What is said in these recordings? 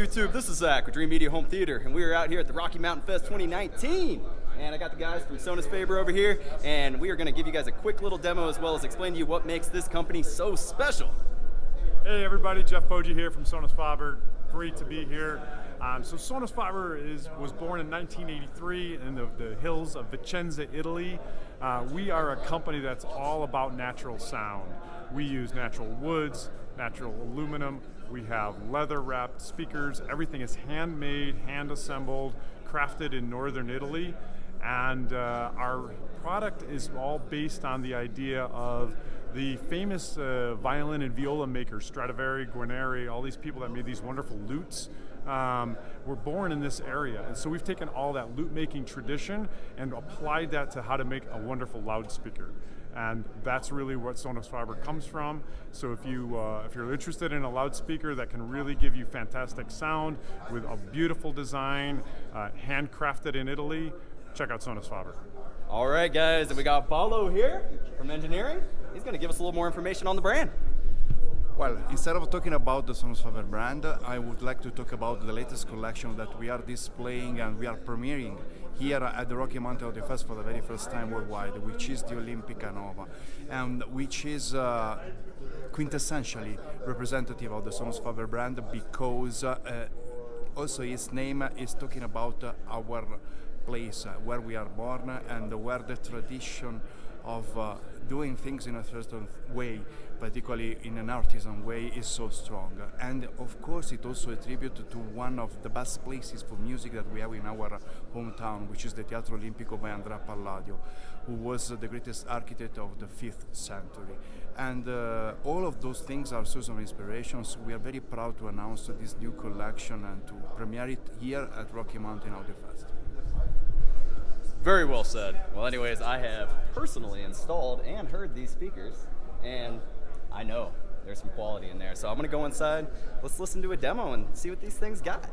YouTube? This is Zach with Dreamedia Home Theater, and we are out here at the Rocky Mountain Fest 2019. And I got the guys from Sonus Fabre over here, and we are going to give you guys a quick little demo as well as explain to you what makes this company so special. Hey everybody, Jeff Poggi here from Sonus Fabre. Great to be here. So Sonus Fabre was born in 1983 in the hills of Vicenza, Italy. We are a company that's all about natural sound. We use natural woods, natural aluminum. We have leather-wrapped speakers. Everything is handmade, hand-assembled, crafted in northern Italy. And our product is all based on the idea of the famous violin and viola makers, Stradivari, Guarneri, all these people that made these wonderful lutes. Were born in this area, and so we've taken all that lute making tradition and applied that to how to make a wonderful loudspeaker, and that's really what Sonus Fabre comes from. So if you're interested in a loudspeaker that can really give you fantastic sound with a beautiful design, handcrafted in Italy, check out Sonus Fabre. All right, guys, and we got Paulo here from engineering. He's going to give us a little more information on the brand. Well, instead of talking about the Sonus Fabre brand, I would like to talk about the latest collection that we are displaying and we are premiering here at the Rocky Mountain Audio Fest for the very first time worldwide, which is the Olympica Nova, and which is quintessentially representative of the Sonus Fabre brand because also its name is talking about our place where we are born and where the tradition of doing things in a certain way, particularly in an artisan way, is so strong. And of course it also a tribute to one of the best places for music that we have in our hometown, which is the Teatro Olimpico by Andrea Palladio, who was the greatest architect of the 5th century. And all of those things are sources of inspirations. We are very proud to announce this new collection and to premiere it here at Rocky Mountain Audio Fest. Very well said. Well, anyways, I have personally installed and heard these speakers, and I know there's some quality in there. So I'm going to go inside. Let's listen to a demo and see what these things got.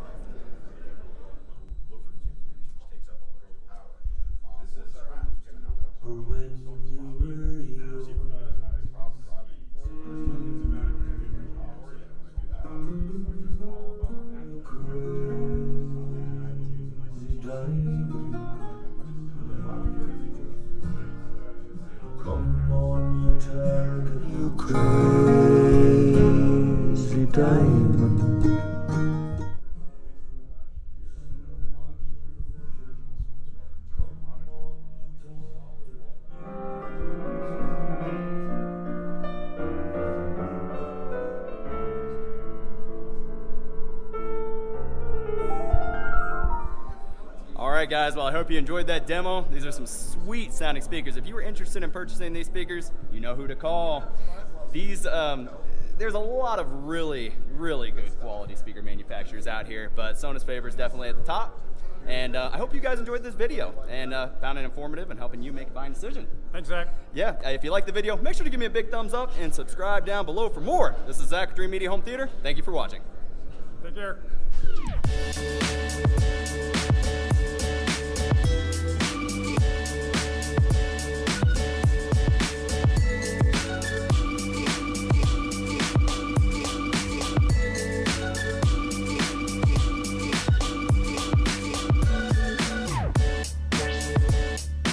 Alright guys, well I hope you enjoyed that demo. These are some sweet sounding speakers. If you were interested in purchasing these speakers, you know who to call. These, there's a lot of really good quality speaker manufacturers out here, but Sonus Fabre is definitely at the top. And I hope you guys enjoyed this video and found it informative and helping you make a buying decision. Thanks, Zach. Yeah, if you liked the video, make sure to give me a big thumbs up and subscribe down below for more. This is Zach with Dreamedia Home Theater. Thank you for watching. Take care.